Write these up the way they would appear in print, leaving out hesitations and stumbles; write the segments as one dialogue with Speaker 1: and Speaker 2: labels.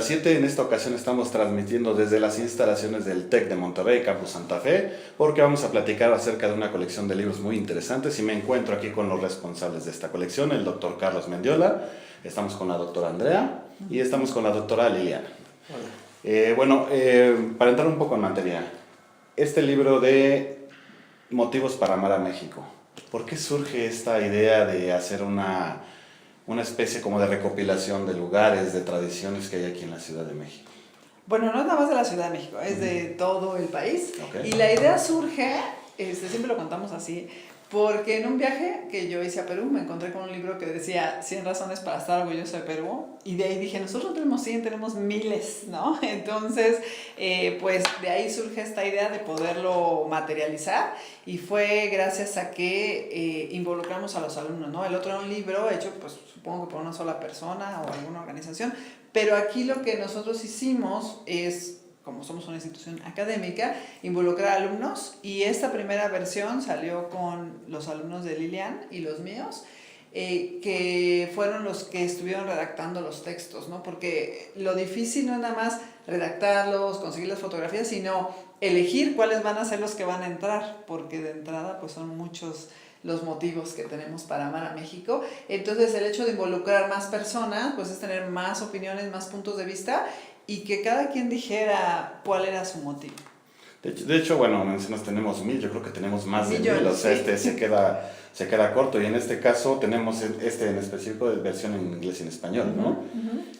Speaker 1: las 7. En esta ocasión estamos transmitiendo desde las instalaciones del TEC de Monterrey, Campus Santa Fe, porque vamos a platicar acerca de una colección de libros muy interesantes y me encuentro aquí con los responsables de esta colección, el doctor Carlos Mendiola, estamos con la doctora Andrea y estamos con la doctora Liliana. Para entrar un poco en materia, este libro de Motivos para amar a México, ¿por qué surge esta idea de hacer una especie como de recopilación de lugares, de tradiciones que hay aquí en la Ciudad de México?
Speaker 2: Bueno, no es nada más de la Ciudad de México, es de todo el país.
Speaker 1: Okay.
Speaker 2: Y la idea surge, siempre lo contamos así, porque en un viaje que yo hice a Perú me encontré con un libro que decía 100 razones para estar orgulloso de Perú, y de ahí dije, nosotros no tenemos 100, tenemos miles, ¿no? Entonces, pues de ahí surge esta idea de poderlo materializar, y fue gracias a que involucramos a los alumnos, ¿no? El otro era un libro hecho, pues supongo que por una sola persona o alguna organización, pero aquí lo que nosotros hicimos es, como somos una institución académica, involucrar a alumnos, y esta primera versión salió con los alumnos de Lilian y los míos, que fueron los que estuvieron redactando los textos, ¿no? Porque lo difícil no es nada más redactarlos, conseguir las fotografías, sino elegir cuáles van a ser los que van a entrar, porque de entrada pues son muchos los motivos que tenemos para amar a México. Entonces el hecho de involucrar más personas pues es tener más opiniones, más puntos de vista, y que cada quien dijera cuál era su motivo.
Speaker 1: De hecho, bueno, mencionas tenemos 1000, yo creo que tenemos más de 1000, o sea,
Speaker 2: sí.
Speaker 1: se queda corto, y en este caso tenemos este en específico de versión en inglés y en español, ¿no?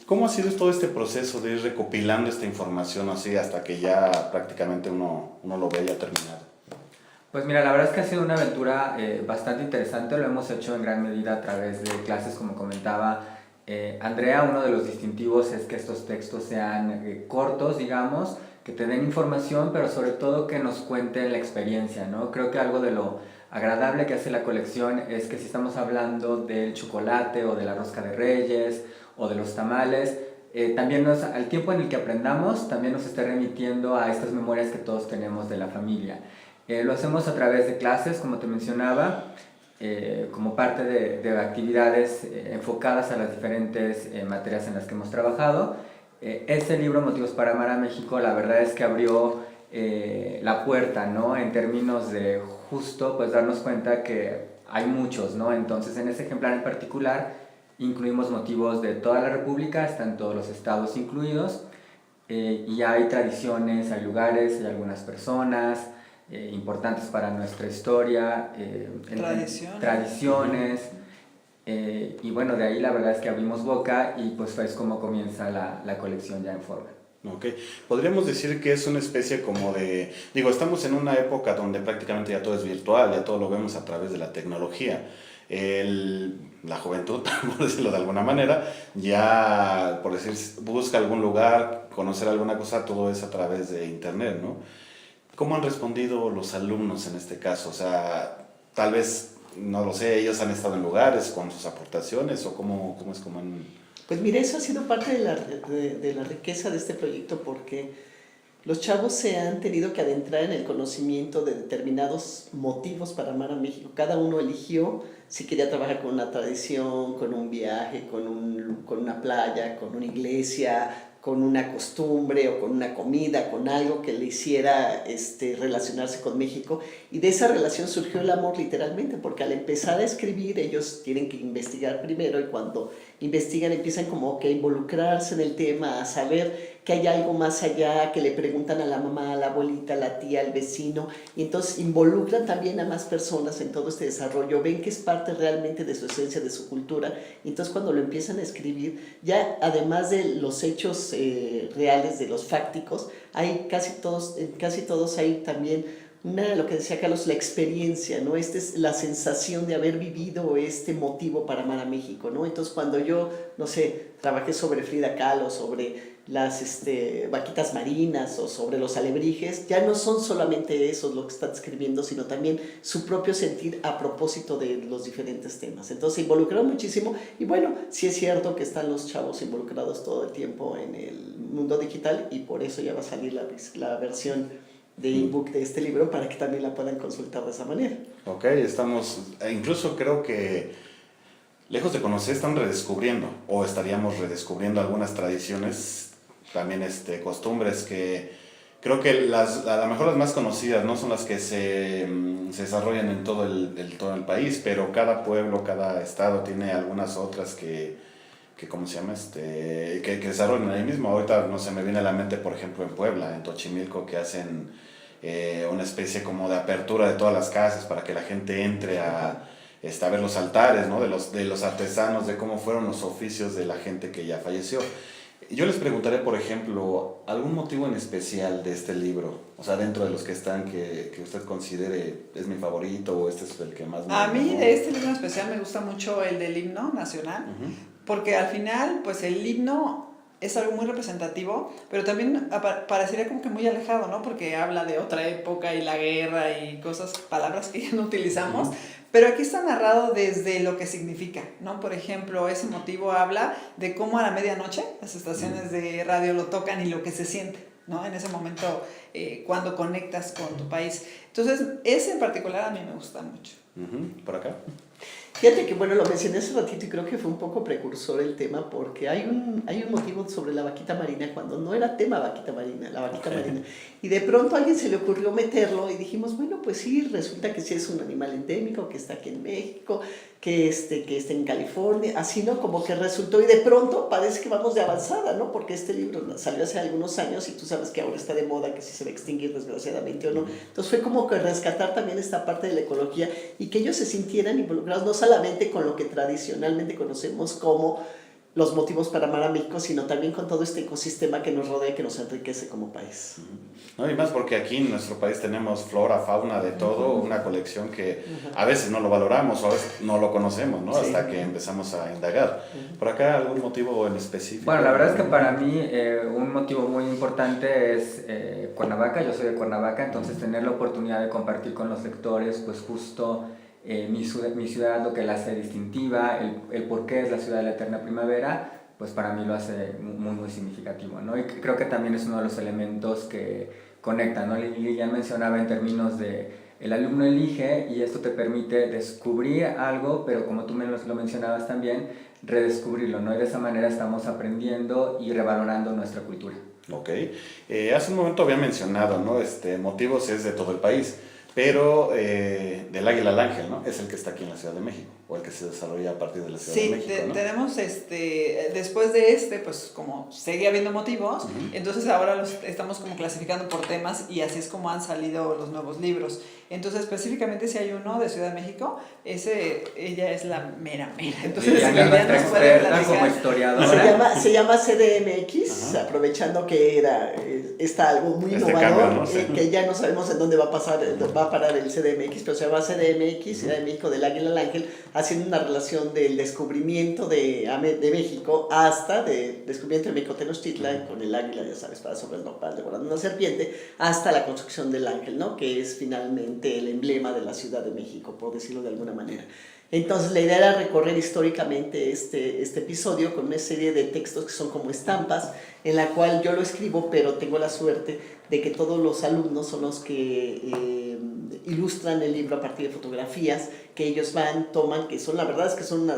Speaker 1: ¿Cómo ha sido todo este proceso de ir recopilando esta información así hasta que ya prácticamente uno lo ve ya terminado?
Speaker 3: Pues mira, la verdad es que ha sido una aventura bastante interesante, lo hemos hecho en gran medida a través de clases, como comentaba Andrea. Uno de los distintivos es que estos textos sean cortos, digamos, que te den información, pero sobre todo que nos cuenten la experiencia, ¿no? Creo que algo de lo agradable que hace la colección es que si estamos hablando del chocolate o de la rosca de Reyes o de los tamales, también al tiempo en el que aprendamos, también nos está remitiendo a estas memorias que todos tenemos de la familia. Lo hacemos a través de clases, como te mencionaba, como parte de actividades enfocadas a las diferentes materias en las que hemos trabajado. Este libro, Motivos para amar a México, la verdad es que abrió la puerta, ¿no? En términos de justo pues darnos cuenta que hay muchos, ¿no? Entonces en este ejemplar en particular incluimos motivos de toda la República, están todos los estados incluidos, y hay tradiciones, hay lugares, hay algunas personas importantes para nuestra historia, tradiciones. Y bueno, de ahí la verdad es que abrimos boca y pues es como comienza la colección ya en forma.
Speaker 1: Ok, podríamos decir que es una especie como de, estamos en una época donde prácticamente ya todo es virtual, ya todo lo vemos a través de la tecnología. La juventud, por decirlo de alguna manera, ya, por decir, busca algún lugar, conocer alguna cosa, todo es a través de internet, ¿no? ¿Cómo han respondido los alumnos en este caso? O sea, tal vez, no lo sé, ellos han estado en lugares con sus aportaciones, o cómo es como han...
Speaker 4: Pues mira, eso ha sido parte de la riqueza de este proyecto, porque los chavos se han tenido que adentrar en el conocimiento de determinados motivos para amar a México. Cada uno eligió si quería trabajar con una tradición, con un viaje, con una playa, con una iglesia, con una costumbre o con una comida, con algo que le hiciera relacionarse con México. Y de esa relación surgió el amor literalmente, porque al empezar a escribir ellos tienen que investigar primero, y cuando investigan empiezan como que a involucrarse en el tema, a saber que hay algo más allá, que le preguntan a la mamá, a la abuelita, a la tía, al vecino, y entonces involucran también a más personas en todo este desarrollo, ven que es parte realmente de su esencia, de su cultura, y entonces cuando lo empiezan a escribir, ya además de los hechos reales, de los fácticos, hay casi todos hay también lo que decía Carlos, la experiencia, ¿no? Es la sensación de haber vivido este motivo para amar a México, ¿no? Entonces cuando yo, no sé, trabajé sobre Frida Kahlo, sobre las vaquitas marinas o sobre los alebrijes, ya no son solamente esos lo que están escribiendo, sino también su propio sentir a propósito de los diferentes temas. Entonces se involucraron muchísimo, y bueno, sí es cierto que están los chavos involucrados todo el tiempo en el mundo digital, y por eso ya va a salir la versión de ebook de este libro para que también la puedan consultar de esa manera.
Speaker 1: Ok, incluso creo que lejos de conocer, están redescubriendo, o estaríamos redescubriendo algunas tradiciones también costumbres que creo que a lo mejor las más conocidas no son las que se desarrollan en todo todo el país, pero cada pueblo, cada estado tiene algunas otras que ¿cómo se llama? Que desarrollan ahí mismo. Ahorita no se me viene a la mente, por ejemplo, en Puebla, en Xochimilco, que hacen una especie como de apertura de todas las casas para que la gente entre a ver los altares, ¿no? De los artesanos, de cómo fueron los oficios de la gente que ya falleció. Yo les preguntaré, por ejemplo, ¿algún motivo en especial de este libro? O sea, dentro de los que están, que usted considere es mi favorito o este es el que más me...
Speaker 2: A mí de este libro en especial me gusta mucho el del himno nacional, porque al final, pues el himno es algo muy representativo, pero también parecería como que muy alejado, ¿no? Porque habla de otra época y la guerra y palabras que ya no utilizamos, pero aquí está narrado desde lo que significa, ¿no? Por ejemplo, ese motivo habla de cómo a la medianoche las estaciones de radio lo tocan y lo que se siente, ¿no? En ese momento cuando conectas con tu país. Entonces, ese en particular a mí me gusta mucho.
Speaker 1: ¿Por acá?
Speaker 4: Fíjate que, bueno, lo mencioné hace ratito y creo que fue un poco precursor el tema porque hay un motivo sobre la vaquita marina cuando no era tema vaquita marina, la vaquita marina. Y de pronto a alguien se le ocurrió meterlo y dijimos, bueno, pues sí, resulta que sí es un animal endémico, que está aquí en México, que está en California, así, ¿no? Como que resultó y de pronto parece que vamos de avanzada, ¿no? Porque este libro salió hace algunos años y tú sabes que ahora está de moda, que si se va a extinguir desgraciadamente o no. Entonces fue como que rescatar también esta parte de la ecología y que ellos se sintieran involucrados no solamente con lo que tradicionalmente conocemos como los motivos para amar a México, sino también con todo este ecosistema que nos rodea y que nos enriquece como país.
Speaker 1: No, y más porque aquí en nuestro país tenemos flora, fauna, de todo, una colección que a veces no lo valoramos o a veces no lo conocemos, ¿no? Hasta que empezamos a indagar. ¿Por acá algún motivo en específico?
Speaker 3: Bueno, la verdad es que para mí un motivo muy importante es Cuernavaca. Yo soy de Cuernavaca, entonces tener la oportunidad de compartir con los lectores, pues justo mi ciudad, lo que la hace distintiva, el por qué es la ciudad de la eterna primavera, pues para mí lo hace muy, muy significativo, ¿no? Y creo que también es uno de los elementos que conectan, ¿no? Lilian mencionaba en términos de el alumno elige y esto te permite descubrir algo, pero como tú lo mencionabas también, redescubrirlo, ¿no? Y de esa manera estamos aprendiendo y revalorando nuestra cultura.
Speaker 1: Ok. Hace un momento había mencionado, ¿no? Motivos es de todo el país. Pero del Águila al Ángel, ¿no? Es el que está aquí en la Ciudad de México, o el que se desarrolla a partir de la Ciudad de México, ¿no?
Speaker 2: Tenemos, después de pues como seguía habiendo motivos, entonces ahora los estamos como clasificando por temas y así es como han salido los nuevos libros. Entonces, específicamente si hay uno de Ciudad de México, ella es la mera. Entonces,
Speaker 3: Lilian, nuestra experta como historiadora.
Speaker 4: Se llama CDMX, aprovechando que está algo muy innovador,
Speaker 1: cambio, ¿no?
Speaker 4: Que ya no sabemos en dónde va a parar el CDMX, pero se llama CDMX, Ciudad de México del Águila al Ángel, haciendo una relación del descubrimiento de México hasta del descubrimiento de México Tenochtitlan con el águila, ya sabes, para sobre el nopal devorando una serpiente, hasta la construcción del ángel, ¿no? Que es finalmente el emblema de la Ciudad de México, por decirlo de alguna manera. Entonces la idea era recorrer históricamente este episodio con una serie de textos que son como estampas, en la cual yo lo escribo, pero tengo la suerte de que todos los alumnos son los que ilustran el libro a partir de fotografías que ellos toman, que son, la verdad es que son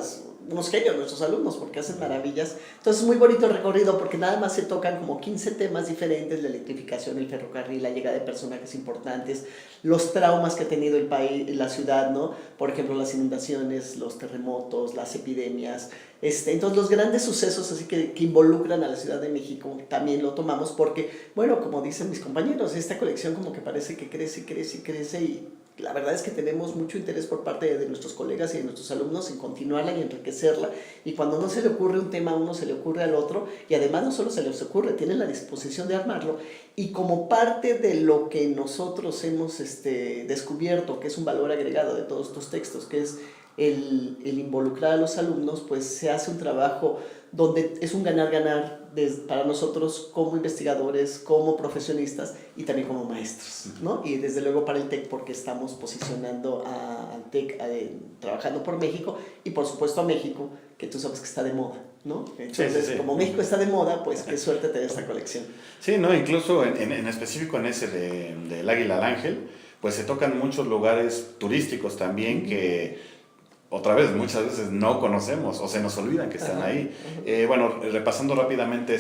Speaker 4: unos genios nuestros alumnos porque hacen maravillas. Entonces es muy bonito el recorrido porque nada más se tocan como 15 temas diferentes: la electrificación, el ferrocarril, la llegada de personajes importantes, los traumas que ha tenido el país, la ciudad, ¿no? Por ejemplo, las inundaciones, los terremotos, las epidemias. Entonces los grandes sucesos así que involucran a la Ciudad de México también lo tomamos porque, bueno, como dicen mis compañeros, esta colección como que parece que crece y crece y crece, y la verdad es que tenemos mucho interés por parte de nuestros colegas y de nuestros alumnos en continuarla y enriquecerla, y cuando no se le ocurre un tema a uno, se le ocurre al otro, y además no solo se les ocurre, tienen la disposición de armarlo, y como parte de lo que nosotros hemos descubierto, que es un valor agregado de todos estos textos, que es el involucrar a los alumnos, pues se hace un trabajo donde es un ganar-ganar para nosotros como investigadores, como profesionistas y también como maestros, ¿no? Y desde luego para el TEC, porque estamos posicionando al TEC trabajando por México, y por supuesto a México, que tú sabes que está de moda, ¿no? Entonces, sí. Como México está de moda, pues qué suerte tener esta colección.
Speaker 1: Sí, ¿no? Incluso en específico en ese del Águila al Ángel, pues se tocan muchos lugares turísticos también que otra vez, muchas veces no conocemos o se nos olvidan que están ahí. Bueno, repasando rápidamente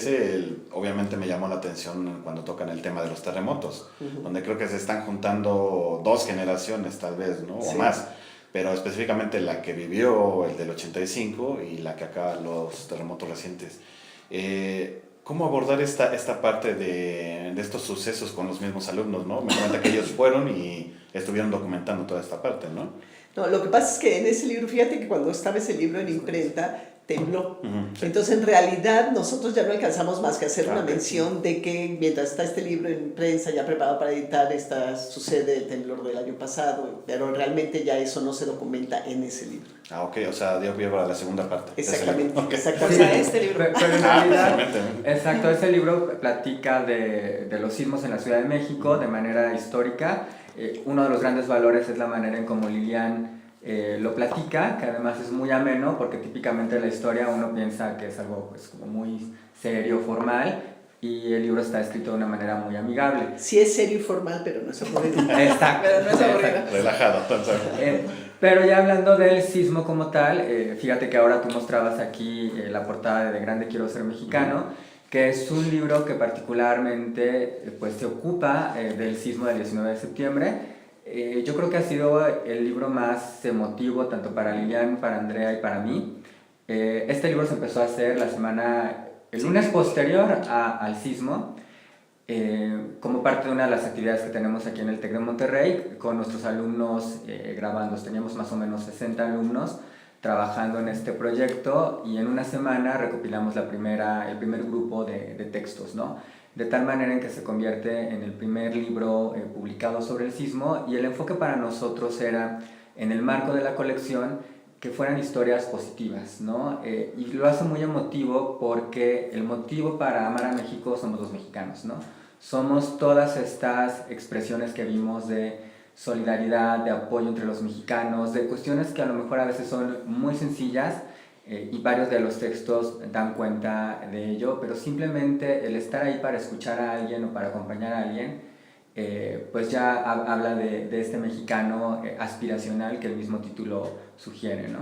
Speaker 1: obviamente me llamó la atención cuando tocan el tema de los terremotos, donde creo que se están juntando 2 generaciones tal vez, ¿no? O más, pero específicamente la que vivió el del 85 y la que acá los terremotos recientes. ¿Cómo abordar esta parte de estos sucesos con los mismos alumnos, ¿no? Me cuenta que ellos fueron y estuvieron documentando toda esta parte, ¿no?
Speaker 4: No, lo que pasa es que en ese libro, fíjate que cuando estaba ese libro en imprenta, tembló. Entonces, en realidad, nosotros ya no alcanzamos más que hacer una mención de que mientras está este libro en prensa, ya preparado para editar, sucede el temblor del año pasado, pero realmente ya eso no se documenta en ese libro.
Speaker 1: Ah, ok, o sea, dio pie para la segunda parte.
Speaker 4: Exactamente,
Speaker 1: Okay.
Speaker 4: exactamente.
Speaker 2: O sea, este libro.
Speaker 3: Pero en realidad,
Speaker 1: Exactamente.
Speaker 3: exacto, ese libro platica de los sismos en la Ciudad de México de manera histórica. Uno de los grandes valores es la manera en cómo Lilian lo platica, que además es muy ameno, porque típicamente la historia uno piensa que es algo pues, como muy serio, formal, y el libro está escrito de una manera muy amigable.
Speaker 4: Sí es serio y formal, pero no es aburrido.
Speaker 3: Exacto.
Speaker 2: Pero no es aburrido.
Speaker 1: Relajado, entonces.
Speaker 3: Pero ya hablando del sismo como tal, fíjate que ahora tú mostrabas aquí la portada de Grande Quiero Ser Mexicano, que es un libro que particularmente pues, se ocupa del sismo del 19 de septiembre. Yo creo que ha sido el libro más emotivo tanto para Lilian, para Andrea y para mí. Este libro se empezó a hacer el lunes posterior al sismo, como parte de una de las actividades que tenemos aquí en el TEC de Monterrey, con nuestros alumnos grabando. Teníamos más o menos 60 alumnos trabajando en este proyecto y en una semana recopilamos el primer grupo de textos, ¿no? De tal manera en que se convierte en el primer libro publicado sobre el sismo, y el enfoque para nosotros era, en el marco de la colección, que fueran historias positivas, ¿no? Y lo hace muy emotivo porque el motivo para amar a México somos los mexicanos, ¿no? Somos todas estas expresiones que vimos de solidaridad, de apoyo entre los mexicanos, de cuestiones que a lo mejor a veces son muy sencillas, y varios de los textos dan cuenta de ello, pero simplemente el estar ahí para escuchar a alguien o para acompañar a alguien, pues ya habla de este mexicano aspiracional que el mismo título sugiere, ¿no?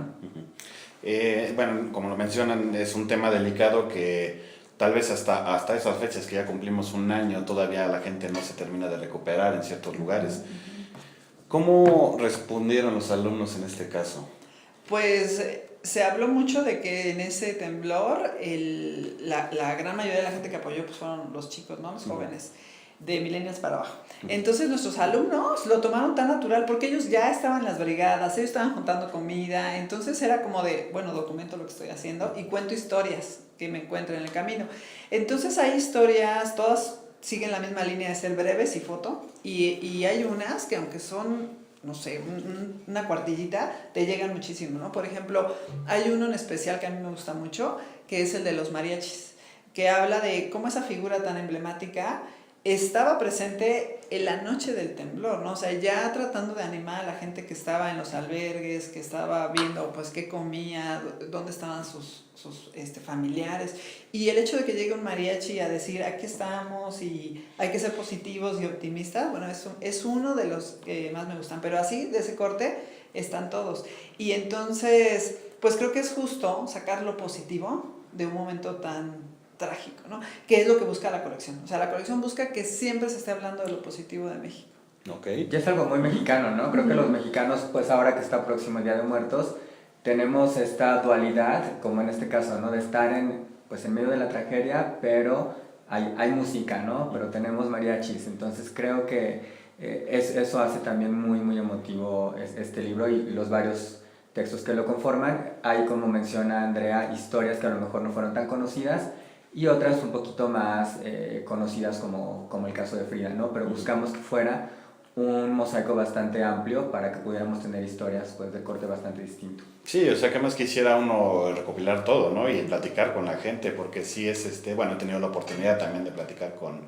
Speaker 1: Bueno, como lo mencionan, es un tema delicado que tal vez hasta esas fechas que ya cumplimos un año, todavía la gente no se termina de recuperar en ciertos lugares. ¿Cómo respondieron los alumnos en este caso?
Speaker 2: Pues se habló mucho de que en ese temblor la gran mayoría de la gente que apoyó pues fueron los chicos, ¿no? Los jóvenes, de millennials para abajo. Entonces nuestros alumnos lo tomaron tan natural porque ellos ya estaban en las brigadas, ellos estaban juntando comida, entonces era como de, bueno, documento lo que estoy haciendo y cuento historias que me encuentro en el camino. Entonces hay historias, todas siguen la misma línea de ser breves y foto, y hay unas que aunque son, no sé, una cuartillita, te llegan muchísimo, ¿no? Por ejemplo, hay uno en especial que a mí me gusta mucho, que es el de los mariachis, que habla de cómo esa figura tan emblemática estaba presente en la noche del temblor, ¿no? O sea, ya tratando de animar a la gente que estaba en los albergues, que estaba viendo, pues, qué comía, dónde estaban sus familiares. Y el hecho de que llegue un mariachi a decir, aquí estamos y hay que ser positivos y optimistas, bueno, es uno de los que más me gustan. Pero así, de ese corte, están todos. Y entonces, pues creo que es justo sacar lo positivo de un momento tan trágico, ¿no? Que es lo que busca la colección. O sea, la colección busca que siempre se esté hablando de lo positivo de México.
Speaker 1: Okay.
Speaker 3: Y es algo muy mexicano, ¿no? Creo que los mexicanos, pues ahora que está próximo el Día de Muertos, tenemos esta dualidad, como en este caso, ¿no? De estar en medio de la tragedia, pero hay música, ¿no? Pero tenemos mariachis. Entonces creo que eso hace también muy, muy emotivo este libro y los varios textos que lo conforman. Hay, como menciona Andrea, historias que a lo mejor no fueron tan conocidas, y otras un poquito más conocidas como el caso de Frida, ¿no? Pero buscamos que fuera un mosaico bastante amplio para que pudiéramos tener historias pues, de corte bastante distinto.
Speaker 1: Sí, o sea, que más quisiera uno recopilar todo, ¿no? Y platicar con la gente, porque sí es, bueno, he tenido la oportunidad también de platicar con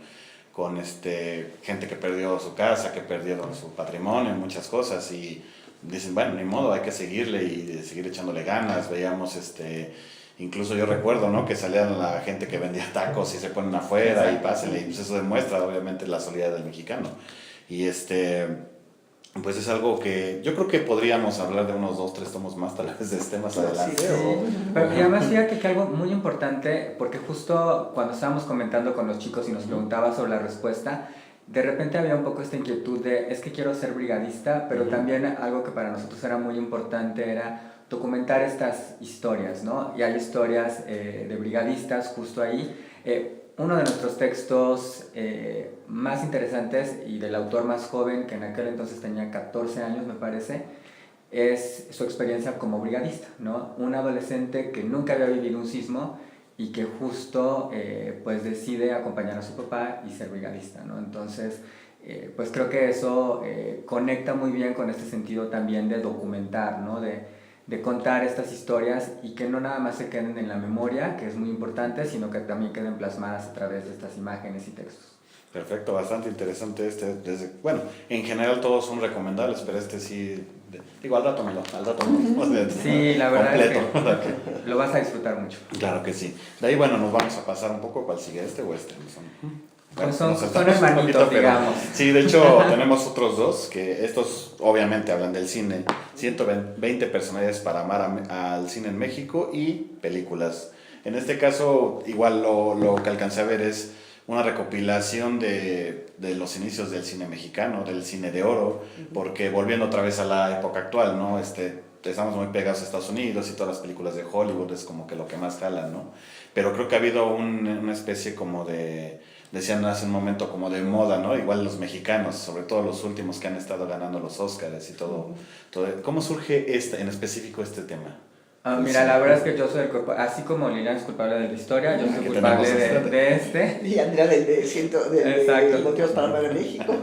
Speaker 1: gente que perdió su casa, que perdieron su patrimonio, muchas cosas, y dicen, bueno, ni modo, hay que seguirle y seguir echándole ganas. Veíamos, incluso yo recuerdo, ¿no? Que salían la gente que vendía tacos y se ponen afuera y pásenle, y pues eso demuestra obviamente la solidaridad del mexicano. Y pues es algo que yo creo que podríamos hablar de unos 2, 3 tomos más tal vez de este más adelante.
Speaker 4: Sí.
Speaker 3: Pero y además fíjate que algo muy importante, porque justo cuando estábamos comentando con los chicos y nos preguntaba sobre la respuesta, de repente había un poco esta inquietud de, es que quiero ser brigadista, pero también algo que para nosotros era muy importante era documentar estas historias, ¿no? Y hay historias de brigadistas justo ahí. Uno de nuestros textos más interesantes y del autor más joven, que en aquel entonces tenía 14 años me parece, es su experiencia como brigadista, ¿no? Un adolescente que nunca había vivido un sismo y que justo pues decide acompañar a su papá y ser brigadista, ¿no? Entonces pues creo que eso conecta muy bien con este sentido también de documentar, ¿no? De contar estas historias y que no nada más se queden en la memoria, que es muy importante, sino que también queden plasmadas a través de estas imágenes y textos.
Speaker 1: Perfecto, bastante interesante bueno, en general todos son recomendables, pero sí, digo, al rato me lo
Speaker 3: Sí, la verdad
Speaker 1: completo,
Speaker 3: es que lo vas a disfrutar mucho.
Speaker 1: Claro que sí. De ahí, bueno, nos vamos a pasar un poco, ¿cuál sigue este o este?
Speaker 3: Pues son
Speaker 1: nos saltamos un
Speaker 3: hermanitos,
Speaker 1: poquito, pero
Speaker 3: digamos.
Speaker 1: sí, de hecho tenemos otros dos, que estos obviamente hablan del cine, 120 personalidades para amar al cine en México y películas. En este caso, igual lo que alcancé a ver es una recopilación de los inicios del cine mexicano, del cine de oro, porque volviendo otra vez a la época actual, ¿no? Estamos muy pegados a Estados Unidos y todas las películas de Hollywood es como que lo que más jalan, ¿no? Pero creo que ha habido una especie como decían hace un momento, como de moda, ¿no? Igual los mexicanos, sobre todo los últimos que han estado ganando los Óscares y todo. ¿Cómo surge en específico este tema?
Speaker 3: Mira, la verdad es que yo soy el culpable, así como Lilian es culpable de la historia, yo soy culpable de este.
Speaker 4: Y Andrea de Motivos para Amar a México.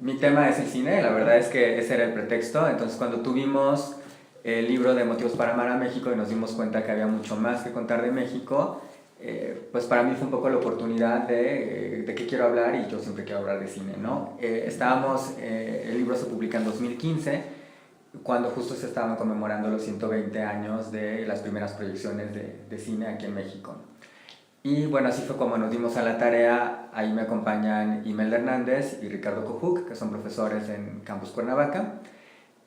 Speaker 3: Mi tema es el cine, la verdad es que ese era el pretexto. Entonces cuando tuvimos el libro de Motivos para Amar a México y nos dimos cuenta que había mucho más que contar de México, pues para mí fue un poco la oportunidad de qué quiero hablar, y yo siempre quiero hablar de cine, ¿no? El libro se publica en 2015, cuando justo se estaban conmemorando los 120 años de las primeras proyecciones de cine aquí en México. Y bueno, así fue como nos dimos a la tarea. Ahí me acompañan Imelda Hernández y Ricardo Cojuc, que son profesores en Campus Cuernavaca.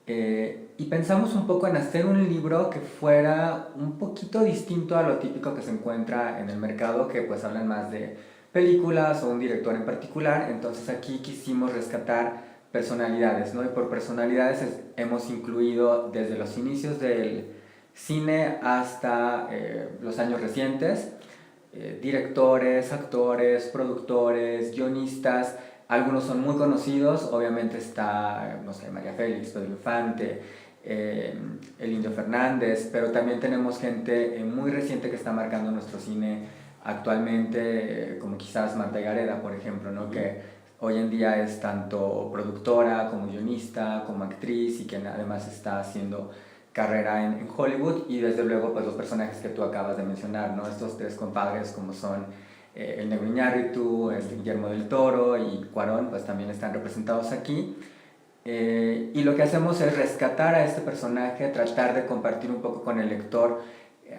Speaker 3: Y pensamos un poco en hacer un libro que fuera un poquito distinto a lo típico que se encuentra en el mercado, que pues hablan más de películas o un director en particular. Entonces aquí quisimos rescatar personalidades, ¿no? Y por personalidades hemos incluido desde los inicios del cine hasta los años recientes, directores, actores, productores, guionistas. Algunos son muy conocidos, obviamente está, no sé, María Félix, Pedro Infante, el Indio Fernández, pero también tenemos gente muy reciente que está marcando nuestro cine actualmente, como quizás Marta Gareda, por ejemplo, ¿no? Que hoy en día es tanto productora como guionista, como actriz, y que además está haciendo carrera en Hollywood. Y desde luego pues los personajes que tú acabas de mencionar, ¿no? Estos tres compadres como son el Negro Iñárritu, Guillermo del Toro y Cuarón, pues también están representados aquí. Y lo que hacemos es rescatar a este personaje, tratar de compartir un poco con el lector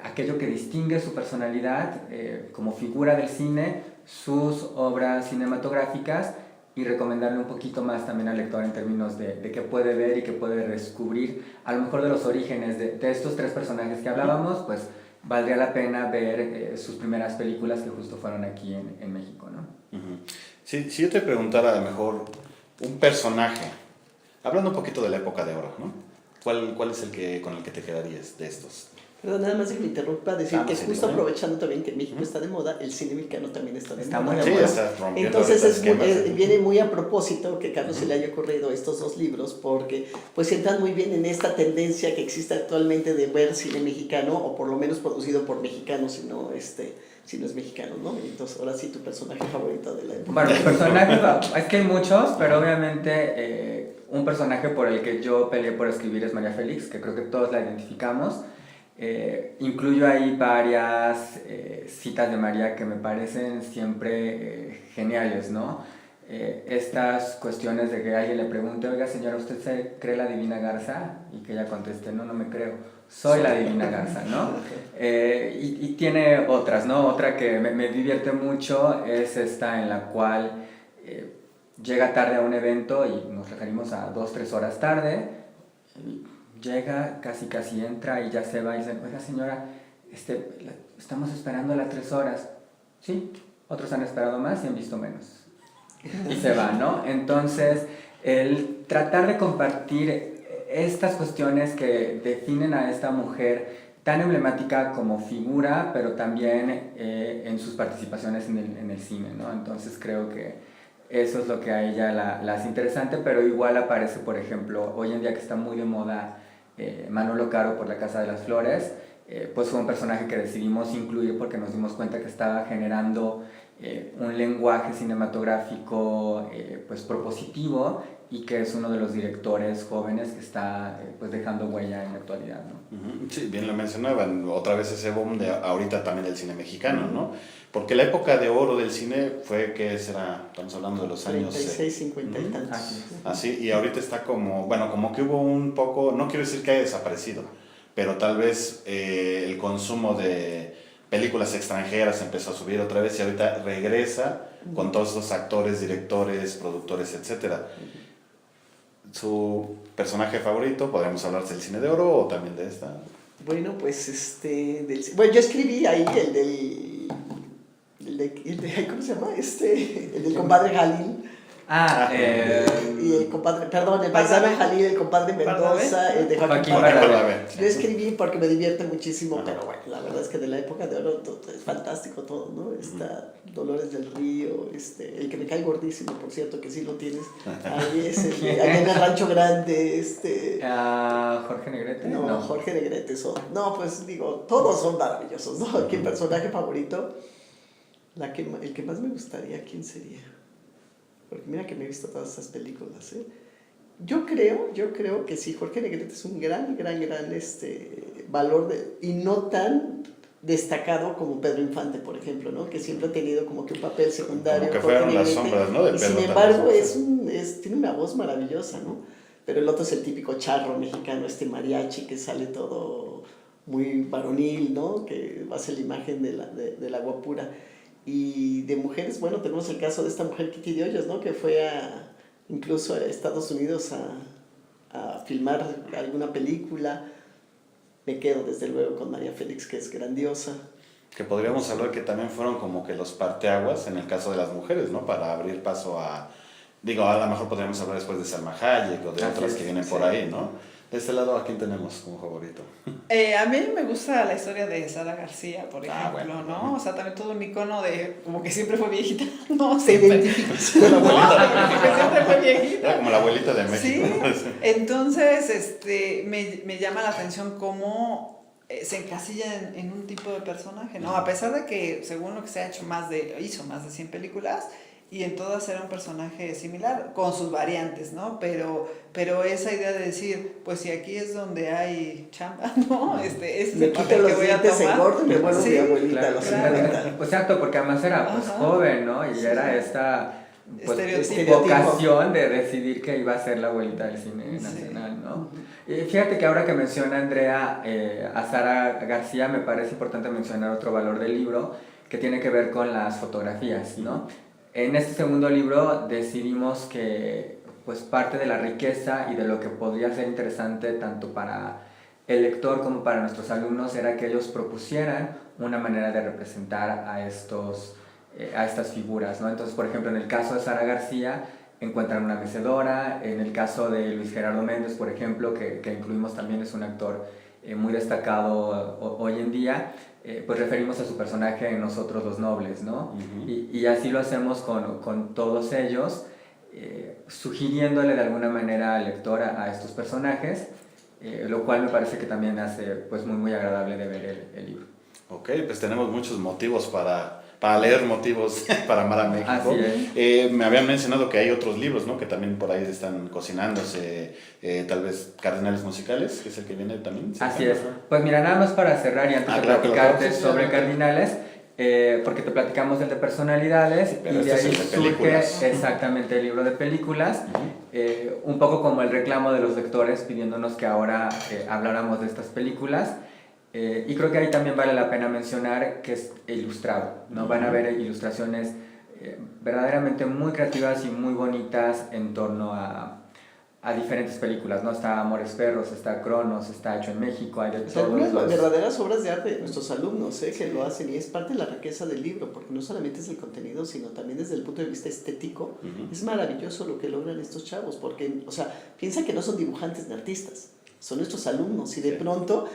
Speaker 3: aquello que distingue su personalidad como figura del cine, sus obras cinematográficas, y recomendarle un poquito más también al lector en términos de qué puede ver y qué puede descubrir, a lo mejor de los orígenes de estos tres personajes que hablábamos. Pues valdría la pena ver sus primeras películas, que justo fueron aquí en México, ¿no?
Speaker 1: Si yo te preguntara a lo mejor un personaje, hablando un poquito de la época de oro, ¿no? ¿Cuál es con el que te quedarías de estos?
Speaker 4: Perdón, nada más de que me interrumpa, decir que justo aprovechando también que México está de moda, el cine mexicano también está de moda.
Speaker 1: Sí, está rompiendo.
Speaker 4: Entonces viene muy a propósito que a Carlos se le haya ocurrido estos dos libros, porque pues entran muy bien en esta tendencia que existe actualmente de ver cine mexicano, o por lo menos producido por mexicanos, si no es mexicano, ¿no? Entonces ahora sí, tu personaje favorito de la época.
Speaker 3: Bueno, personajes, es que hay muchos, pero obviamente un personaje por el que yo peleé por escribir es María Félix, que creo que todos la identificamos. Incluyo ahí varias citas de María que me parecen siempre geniales, ¿no? Estas cuestiones de que alguien le pregunte, oiga señora, ¿usted se cree la Divina Garza? Y que ella conteste, no me creo, soy la Divina Garza, ¿no? Y tiene otras, ¿no? Otra que me divierte mucho es esta en la cual llega tarde a un evento y nos referimos a 2-3 horas tarde. Llega, casi entra y ya se va y dice, oiga señora, estamos esperando las 3 horas. Sí, otros han esperado más y han visto menos. Y se va, ¿no? Entonces, el tratar de compartir estas cuestiones que definen a esta mujer tan emblemática como figura, pero también en sus participaciones en el cine, ¿no? Entonces creo que eso es lo que a ella la hace interesante, pero igual aparece, por ejemplo, hoy en día que está muy de moda Manolo Caro por La Casa de las Flores, pues fue un personaje que decidimos incluir porque nos dimos cuenta que estaba generando un lenguaje cinematográfico pues propositivo y que es uno de los directores jóvenes que está pues dejando huella en la actualidad, ¿no?
Speaker 1: Sí, bien lo mencionaban, otra vez ese boom de ahorita también del cine mexicano, ¿no? Porque la época de oro del cine fue, ¿qué será? Estamos hablando de los años...
Speaker 4: 36, 50 y tantos.
Speaker 1: Así, y ahorita está como, bueno, como que hubo un poco, no quiero decir que haya desaparecido, pero tal vez el consumo de películas extranjeras empezó a subir otra vez y ahorita regresa con todos esos actores, directores, productores, etcétera. ¿Su personaje favorito? ¿Podríamos hablar del cine de oro o también de esta?
Speaker 4: Bueno, pues bueno, yo escribí ahí ¿cómo se llama? El del compadre Jalil. Y el compadre, perdón, el paisano Jalil, el compadre Mendoza, el de Joaquín Pardavé. Yo escribí porque me divierte muchísimo, pero bueno, la verdad es que de la época de oro es fantástico todo, ¿no? Está Dolores del Río, el que me cae gordísimo, por cierto, que sí lo tienes, ahí es allá en el Rancho Grande,
Speaker 3: Jorge Negrete.
Speaker 4: No, Jorge Negrete no, pues digo, todos son maravillosos, ¿no? Aquí el personaje favorito, el que más me gustaría, ¿quién sería? Porque mira que me he visto todas estas películas, ¿eh? Yo creo que sí, Jorge Negrete es un gran valor y no tan destacado como Pedro Infante, por ejemplo, ¿no? Que siempre ha tenido como que un papel secundario.
Speaker 1: Como que fueron las sombras, ¿no? De
Speaker 4: y
Speaker 1: Pedro
Speaker 4: sin embargo tiene una voz maravillosa, ¿no? Pero el otro es el típico charro mexicano, mariachi que sale todo muy varonil, ¿no? Que va a ser la imagen de la guapura. Y de mujeres, bueno, tenemos el caso de esta mujer Kitty de Hoyos, ¿no? Que fue incluso a Estados Unidos a filmar alguna película. Me quedo desde luego con María Félix, que es grandiosa.
Speaker 1: Que podríamos hablar que también fueron como que los parteaguas en el caso de las mujeres, ¿no? Para abrir paso a lo mejor podríamos hablar después de Salma Hayek o de otras que vienen por ahí, ¿no? De este lado, ¿a quién tenemos como favorito?
Speaker 2: A mí me gusta la historia de Sara García, por ejemplo,
Speaker 1: bueno,
Speaker 2: ¿no? O sea, también todo un icono de como que siempre fue viejita, ¿no?
Speaker 4: Se identifica
Speaker 1: con la abuelita.
Speaker 2: No, que siempre fue viejita.
Speaker 1: Era como la abuelita de México.
Speaker 2: Sí, entonces me llama la atención cómo se encasilla en un tipo de personaje, ¿no? A pesar de que, según lo que se ha hecho, hizo más de 100 películas, y en todas era un personaje similar, con sus variantes, ¿no? Pero esa idea de decir, pues si aquí es donde hay chamba, ¿no? Ese es el papel que voy a tomar.
Speaker 4: Engordo y me vuelvo mi abuelita.
Speaker 3: Claro. Pues exacto, porque además era pues joven, ¿no? Y era esta vocación de decidir que iba a ser la abuelita del cine nacional, ¿no? Y fíjate que ahora que menciona Andrea a Sara García, me parece importante mencionar otro valor del libro que tiene que ver con las fotografías, ¿no? En este segundo libro decidimos que pues parte de la riqueza y de lo que podría ser interesante tanto para el lector como para nuestros alumnos era que ellos propusieran una manera de representar a estas figuras, ¿no? Entonces, por ejemplo, en el caso de Sara García encuentran una mecedora, en el caso de Luis Gerardo Méndez, por ejemplo, que incluimos también, es un actor muy destacado hoy en día, pues referimos a su personaje en Nosotros los Nobles, ¿no? Y así lo hacemos con todos ellos, sugiriéndole de alguna manera al lector a estos personajes, lo cual me parece que también hace pues muy agradable de ver el libro.
Speaker 1: Ok, pues tenemos muchos motivos para leer, motivos para amar a México.
Speaker 3: Así es.
Speaker 1: Me habían mencionado que hay otros libros, ¿no? Que también por ahí están cocinándose, tal vez Cardinales Musicales, que es el que viene también.
Speaker 3: Así es. Pues mira, nada más para cerrar y antes de platicarte sobre Cardinales, porque te platicamos el de personalidades,
Speaker 1: pero
Speaker 3: y de ahí
Speaker 1: surge
Speaker 3: exactamente el libro de películas, un poco como el reclamo de los lectores pidiéndonos que ahora habláramos de estas películas. Y creo que ahí también vale la pena mencionar que es ilustrado, ¿no? Van a haber ilustraciones verdaderamente muy creativas y muy bonitas en torno a diferentes películas, ¿no? Está Amores Perros, está Cronos, está Hecho en México, hay de
Speaker 4: O sea, algunas
Speaker 3: todos los...
Speaker 4: verdaderas obras de arte de nuestros alumnos que lo hacen, y es parte de la riqueza del libro, porque no solamente es el contenido, sino también desde el punto de vista estético. Es maravilloso lo que logran estos chavos, porque, o sea, piensa que no son dibujantes ni artistas, son nuestros alumnos, y de pronto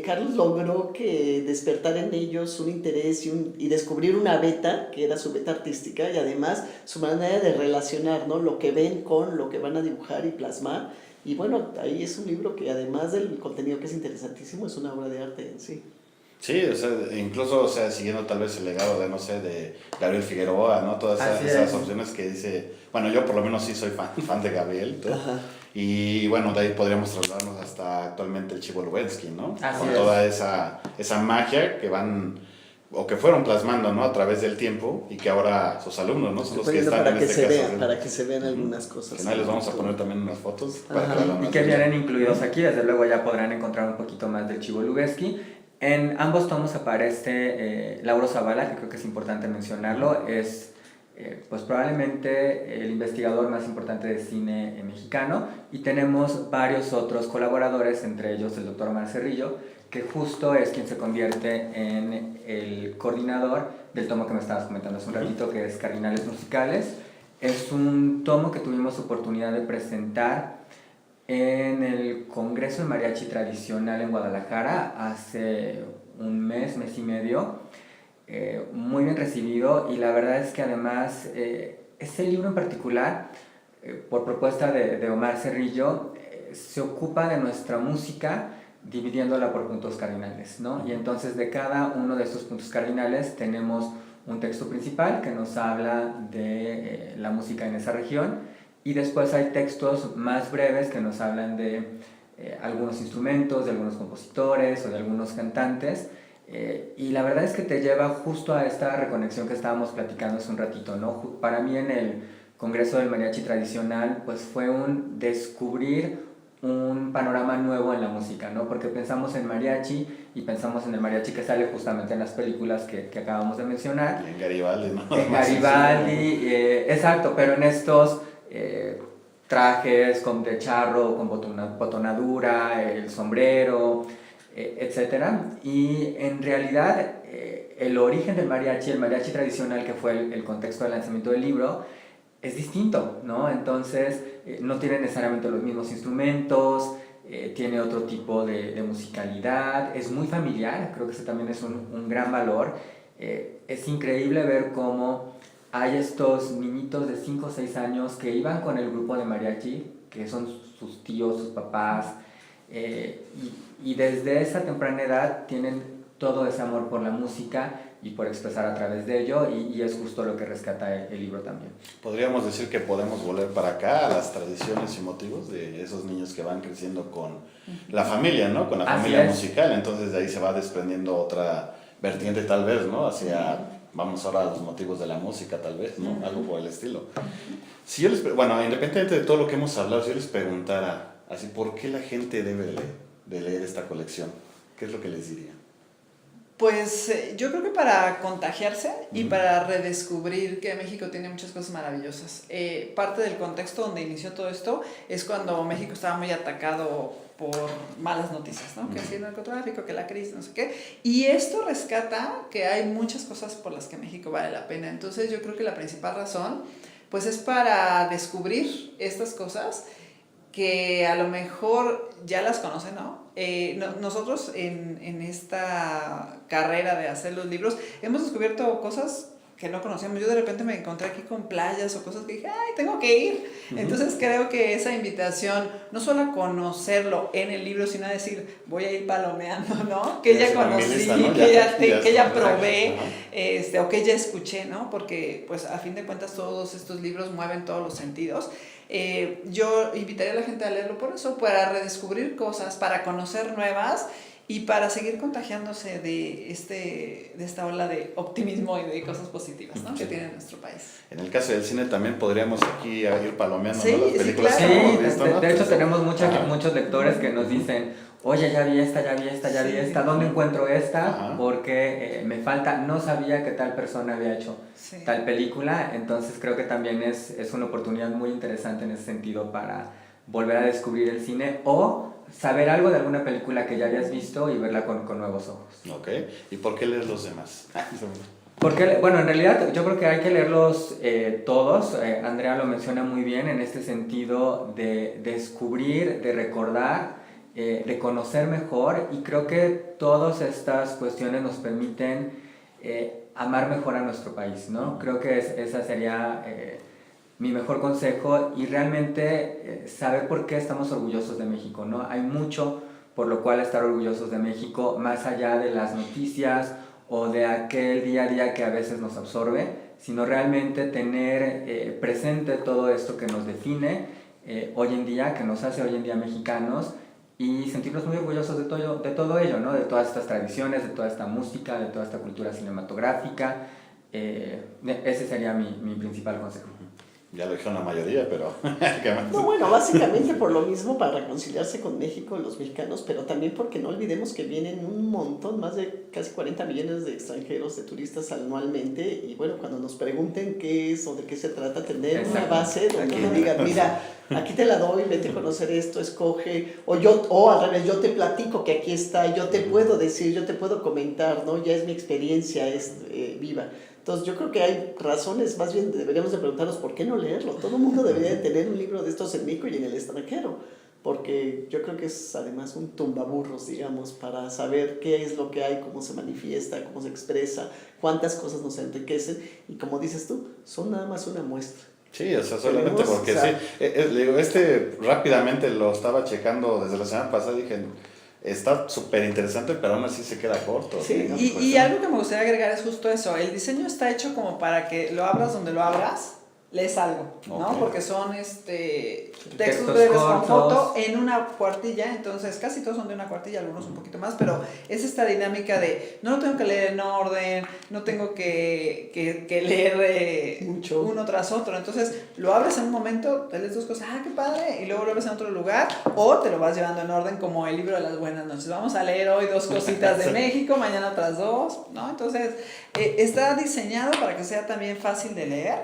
Speaker 4: Carlos logró que despertar en ellos un interés y descubrir una beta, que era su beta artística, y además su manera de relacionar, ¿no?, lo que ven con lo que van a dibujar y plasmar. Y bueno, ahí es un libro que, además del contenido que es interesantísimo, es una obra de arte en sí.
Speaker 1: Sí, o sea, incluso, o sea, siguiendo tal vez el legado de, no sé, de Gabriel Figueroa, ¿no? Todas esas opciones que dice, bueno, yo por lo menos sí soy fan de Gabriel, y bueno, de ahí podríamos trasladarnos hasta actualmente el Chivo Lubetzky, ¿no? Con toda esa magia que van, o que fueron plasmando, ¿no?, a través del tiempo, y que ahora sus alumnos, ¿no?, son los que están
Speaker 4: para
Speaker 1: en
Speaker 4: que
Speaker 1: este
Speaker 4: se
Speaker 1: caso.
Speaker 4: vean, para que se vean algunas cosas.
Speaker 1: Que no les vamos a poner también unas fotos. Para que
Speaker 3: y que vienen incluidos aquí, desde luego ya podrán encontrar un poquito más del Chivo Lubetzky. En ambos tomos aparece Lauro Zavala, que creo que es importante mencionarlo, es pues probablemente el investigador más importante de cine mexicano, y tenemos varios otros colaboradores, entre ellos el doctor Omar Cerrillo, que justo es quien se convierte en el coordinador del tomo que me estabas comentando hace un ratito, que es Cardinales Musicales. Es un tomo que tuvimos oportunidad de presentar en el Congreso de Mariachi Tradicional en Guadalajara hace un mes y medio. Muy bien recibido, y la verdad es que además este libro en particular, por propuesta de Omar Cerrillo, se ocupa de nuestra música dividiéndola por puntos cardinales, ¿no? Y entonces de cada uno de estos puntos cardinales tenemos un texto principal que nos habla de la música en esa región, y después hay textos más breves que nos hablan de algunos instrumentos, de algunos compositores o de algunos cantantes. Y la verdad es que te lleva justo a esta reconexión que estábamos platicando hace un ratito, ¿no? Para mí en el Congreso del Mariachi Tradicional pues fue un descubrir un panorama nuevo en la música, ¿no? Porque pensamos en mariachi y pensamos en el mariachi que sale justamente en las películas que acabamos de mencionar.
Speaker 1: Y en Garibaldi, ¿no?
Speaker 3: En Garibaldi, exacto, pero en estos trajes de charro, con botonadura, el sombrero, etcétera. Y en realidad el origen del mariachi, el mariachi tradicional, que fue el contexto del lanzamiento del libro, es distinto, ¿no? Entonces no tiene necesariamente los mismos instrumentos, tiene otro tipo de musicalidad, es muy familiar, creo que ese también es un gran valor. Es increíble ver cómo hay estos niñitos de 5 o 6 años que iban con el grupo de mariachi, que son sus tíos, sus papás, y desde esa temprana edad tienen todo ese amor por la música y por expresar a través de ello, y es justo lo que rescata el libro también.
Speaker 1: Podríamos decir que podemos volver para acá a las tradiciones y motivos de esos niños que van creciendo con la familia, ¿no? Con la familia musical, entonces de ahí se va desprendiendo otra vertiente tal vez, ¿no? Hacia, vamos ahora a los motivos de la música tal vez, ¿no? Algo por el estilo. Si yo bueno, independientemente de todo lo que hemos hablado, si yo les preguntara, así, ¿por qué la gente debe de leer esta colección? ¿Qué es lo que les diría?
Speaker 2: Pues yo creo que para contagiarse y para redescubrir que México tiene muchas cosas maravillosas. Parte del contexto donde inició todo esto es cuando México estaba muy atacado por malas noticias, ¿no? Que así el narcotráfico, que la crisis, no sé qué. Y esto rescata que hay muchas cosas por las que México vale la pena. Entonces yo creo que la principal razón pues es para descubrir estas cosas que a lo mejor ya las conocen, ¿no? Nosotros en esta carrera de hacer los libros hemos descubierto cosas que no conocíamos. Yo de repente me encontré aquí con playas o cosas que dije, ¡ay, tengo que ir! Entonces creo que esa invitación, no solo a conocerlo en el libro, sino a decir, voy a ir palomeando, ¿no? Que ya conocí, ¿no? que ya probé, o que ya escuché, ¿no? Porque pues a fin de cuentas todos estos libros mueven todos los sentidos. Yo invitaría a la gente a leerlo por eso, para redescubrir cosas, para conocer nuevas, y para seguir contagiándose de esta ola de optimismo y de cosas positivas, ¿no? que tiene nuestro país.
Speaker 1: En el caso del cine también podríamos aquí ir palomeando,
Speaker 2: Sí,
Speaker 1: ¿no? Las
Speaker 2: sí,
Speaker 1: películas
Speaker 2: claro.
Speaker 1: que hemos
Speaker 3: Sí,
Speaker 1: visto, ¿no?
Speaker 3: de hecho tenemos muchos lectores que nos dicen, oye, ya vi esta, ¿dónde encuentro esta?
Speaker 1: Ajá.
Speaker 3: Porque me falta, no sabía que tal persona había hecho
Speaker 2: Sí.
Speaker 3: tal película, entonces creo que también es una oportunidad muy interesante en ese sentido para volver a descubrir el cine o saber algo de alguna película que ya hayas visto y verla con nuevos ojos.
Speaker 1: Ok, ¿y por qué lees los demás?
Speaker 3: Porque, bueno, en realidad yo creo que hay que leerlos todos. Andrea lo menciona muy bien en este sentido de descubrir, de recordar, de conocer mejor, y creo que todas estas cuestiones nos permiten amar mejor a nuestro país, ¿no? Creo que esa sería mi mejor consejo, y realmente saber por qué estamos orgullosos de México, ¿no? Hay mucho por lo cual estar orgullosos de México, más allá de las noticias o de aquel día a día que a veces nos absorbe, sino realmente tener presente todo esto que nos define hoy en día, que nos hace hoy en día mexicanos, y sentirnos muy orgullosos de todo ello, ¿no? De todas estas tradiciones, de toda esta música, de toda esta cultura cinematográfica. Ese sería mi principal consejo.
Speaker 1: Ya lo dijeron la mayoría, pero... ¿qué más?
Speaker 4: No, bueno, básicamente por lo mismo, para reconciliarse con México, los mexicanos, pero también porque no olvidemos que vienen un montón, más de casi 40 millones de extranjeros, de turistas anualmente, y bueno, cuando nos pregunten qué es o de qué se trata, tener una base donde le digan, mira, aquí te la doy, vete a conocer esto, escoge, o al revés, yo te platico que aquí está, yo te puedo decir, yo te puedo comentar, ¿no? Ya es mi experiencia, es viva. Entonces yo creo que hay razones, más bien deberíamos de preguntarnos por qué no leerlo. Todo el mundo debería de tener un libro de estos en México y en el extranjero, porque yo creo que es además un tumbaburros, digamos, para saber qué es lo que hay, cómo se manifiesta, cómo se expresa, cuántas cosas nos enriquecen, y como dices tú, son nada más una muestra.
Speaker 1: Sí, o sea, solamente porque rápidamente lo estaba checando desde la semana pasada y dije... Está súper interesante, pero aún así se queda corto.
Speaker 4: Sí,
Speaker 1: ¿no?
Speaker 2: Y algo que me gustaría agregar es justo eso. El diseño está hecho como para que lo abras donde lo abras, lees algo, ¿no?
Speaker 1: Okay.
Speaker 2: Porque son textos
Speaker 3: Textos
Speaker 2: breves con
Speaker 3: cortos.
Speaker 2: foto en una cuartilla, entonces casi todos son de una cuartilla, algunos un poquito más, pero es esta dinámica de no lo tengo que leer en orden, no tengo que leer
Speaker 4: Mucho.
Speaker 2: uno tras otro, entonces lo abres en un momento, te lees dos cosas, qué padre, y luego lo abres en otro lugar, o te lo vas llevando en orden como el libro de las buenas noches, vamos a leer hoy 2 cositas de México, mañana otras 2, ¿no? Entonces está diseñado para que sea también fácil de leer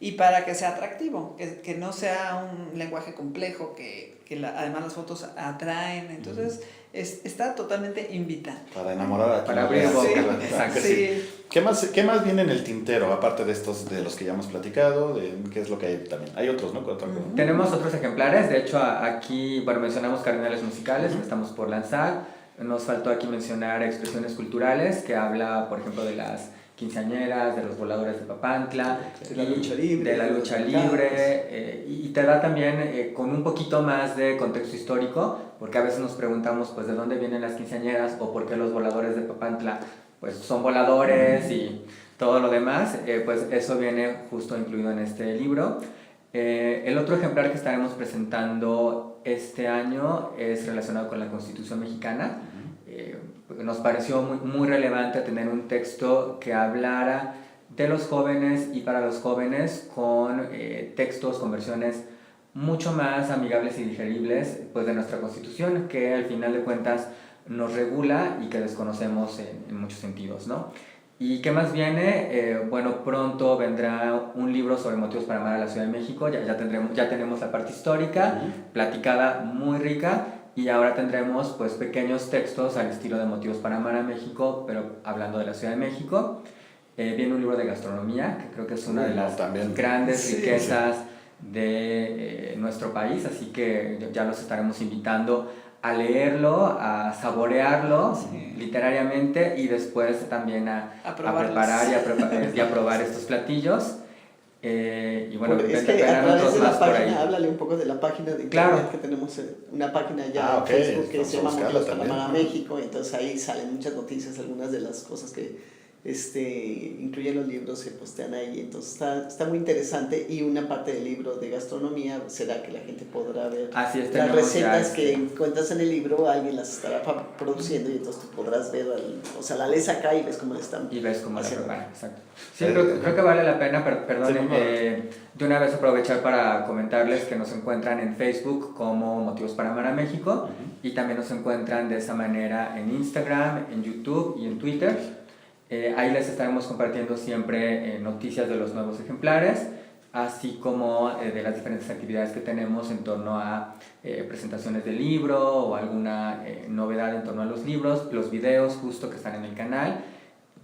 Speaker 2: y para que sea atractivo, que no sea un lenguaje complejo, que además las fotos atraen, entonces está totalmente invitante.
Speaker 1: Para enamorar a
Speaker 3: Para abrir boca. Exacto.
Speaker 2: Sí.
Speaker 1: ¿Qué más viene en el tintero, aparte de estos, de los que ya hemos platicado? ¿Qué es lo que hay también? Hay otros, ¿no?
Speaker 3: Tenemos otros ejemplares, de hecho aquí, bueno, mencionamos Cardinales Musicales, que estamos por lanzar. Nos faltó aquí mencionar Expresiones Culturales, que habla, por ejemplo, de las quinceañeras, de los voladores de Papantla,
Speaker 4: De la lucha libre,
Speaker 3: de la lucha libre, y te da también con un poquito más de contexto histórico, porque a veces nos preguntamos pues de dónde vienen las quinceañeras o por qué los voladores de Papantla pues son voladores y todo lo demás, pues eso viene justo incluido en este libro. El otro ejemplar que estaremos presentando este año es relacionado con la Constitución mexicana. Nos pareció muy relevante tener un texto que hablara de los jóvenes y para los jóvenes, con textos, con versiones mucho más amigables y digeribles pues, de nuestra Constitución, que al final de cuentas nos regula y que desconocemos en muchos sentidos, ¿no? ¿Y qué más viene? Bueno, pronto vendrá un libro sobre motivos para amar a la Ciudad de México. Ya tenemos la parte histórica, platicada, muy rica, y ahora tendremos pues pequeños textos al estilo de Motivos para amar a México, pero hablando de la Ciudad de México. Viene un libro de gastronomía, que creo que es una de las grandes riquezas de nuestro país, así que ya los estaremos invitando a leerlo, a saborearlo literariamente, y después también a preparar y a probar estos platillos. Y bueno,
Speaker 4: es que a través de la página, háblale un poco de la página de internet,
Speaker 3: claro,
Speaker 4: que tenemos una página ya en Facebook que se llama Motivos para amar a México, y entonces ahí salen muchas noticias, algunas de las cosas que incluyen los libros, se postean ahí, entonces está muy interesante, y una parte del libro de gastronomía será que la gente podrá ver
Speaker 3: Así es,
Speaker 4: las recetas
Speaker 3: ya,
Speaker 4: que encuentras en el libro, alguien las estará produciendo, y entonces tú podrás ver, o sea, la lees acá y ves cómo le están
Speaker 3: y ves cómo la
Speaker 4: haciendo.
Speaker 3: preparan, exacto. Sí, creo que vale la pena, perdón,
Speaker 1: Sí,
Speaker 3: de una vez aprovechar para comentarles que nos encuentran en Facebook como Motivos para Amar a México, y también nos encuentran de esa manera en Instagram, en YouTube y en Twitter. Ahí les estaremos compartiendo siempre noticias de los nuevos ejemplares, así como de las diferentes actividades que tenemos en torno a presentaciones de libro o alguna novedad en torno a los libros, los videos justo que están en el canal.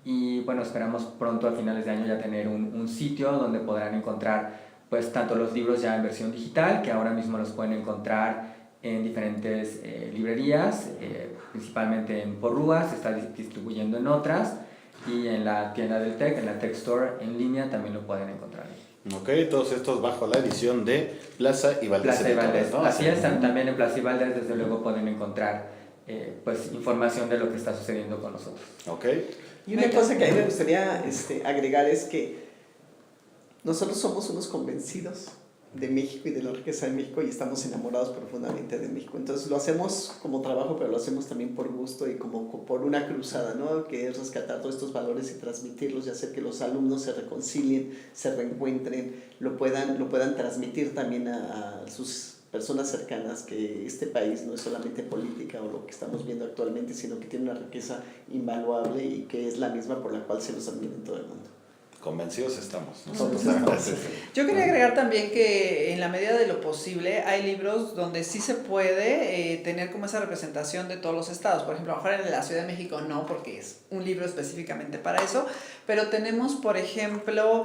Speaker 3: Y bueno, esperamos pronto a finales de año ya tener un sitio donde podrán encontrar pues tanto los libros ya en versión digital, que ahora mismo los pueden encontrar en diferentes librerías, principalmente en Porrúa, se está distribuyendo en otras, y en la tienda del TEC, en la Tech Store en línea, también lo pueden encontrar.
Speaker 1: Ok, todos estos bajo la edición de Plaza y Valdés.
Speaker 3: Plaza y Valdés,
Speaker 1: ¿no?
Speaker 3: Así es, también en Plaza y Valdés desde luego pueden encontrar pues información de lo que está sucediendo con nosotros.
Speaker 1: Ok.
Speaker 4: Y una cosa que a mí me gustaría agregar es que nosotros somos unos convencidos de México y de la riqueza de México, y estamos enamorados profundamente de México. Entonces lo hacemos como trabajo, pero lo hacemos también por gusto y como por una cruzada, ¿no? Que es rescatar todos estos valores y transmitirlos, y hacer que los alumnos se reconcilien, se reencuentren, lo puedan transmitir también a sus personas cercanas, que este país no es solamente política o lo que estamos viendo actualmente, sino que tiene una riqueza invaluable y que es la misma por la cual se nos admira en todo el mundo.
Speaker 1: Convencidos estamos.
Speaker 2: Yo quería agregar también que en la medida de lo posible hay libros donde sí se puede tener como esa representación de todos los estados. Por ejemplo, a lo mejor en la Ciudad de México no, porque es un libro específicamente para eso, pero tenemos, por ejemplo,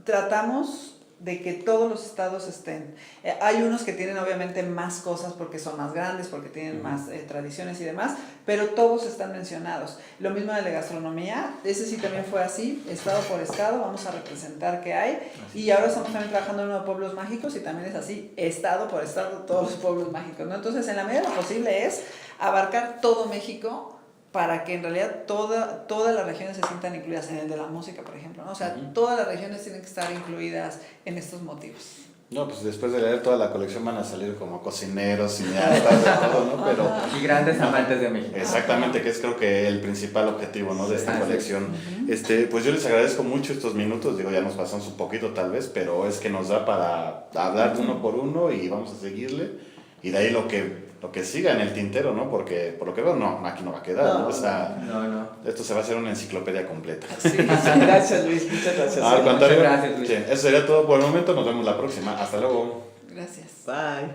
Speaker 2: tratamos de que todos los estados estén. Hay unos que tienen obviamente más cosas porque son más grandes, porque tienen más tradiciones y demás, pero todos están mencionados. Lo mismo de la gastronomía, ese sí también fue así, estado por estado, vamos a representar qué hay. Y ahora estamos también trabajando en uno de pueblos mágicos, y también es así, estado por estado, todos los pueblos mágicos, ¿no? Entonces, en la medida de lo posible es abarcar todo México, para que en realidad todas las regiones se sientan incluidas, en el de la música, por ejemplo, ¿no? O sea, todas las regiones tienen que estar incluidas en estos motivos.
Speaker 1: No, pues después de leer toda la colección van a salir como cocineros, cineastas, de todo, ¿no? Pero,
Speaker 3: y grandes amantes de México.
Speaker 1: Exactamente, que es creo que el principal objetivo, ¿no? De esta colección. Pues yo les agradezco mucho estos minutos, digo, ya nos pasamos un poquito tal vez, pero es que nos da para hablar uno por uno y vamos a seguirle. Y de ahí lo que siga en el tintero, ¿no? Porque por lo que veo, no, aquí no va a quedar, ¿no? O sea,
Speaker 3: no.
Speaker 1: Esto se va a hacer una enciclopedia completa.
Speaker 4: Sí, gracias, Luis, muchas gracias.
Speaker 1: Al contrario,
Speaker 3: muchas gracias, Luis.
Speaker 1: Sí, eso sería todo por el momento, nos vemos la próxima. Hasta luego.
Speaker 2: Gracias.
Speaker 4: Bye.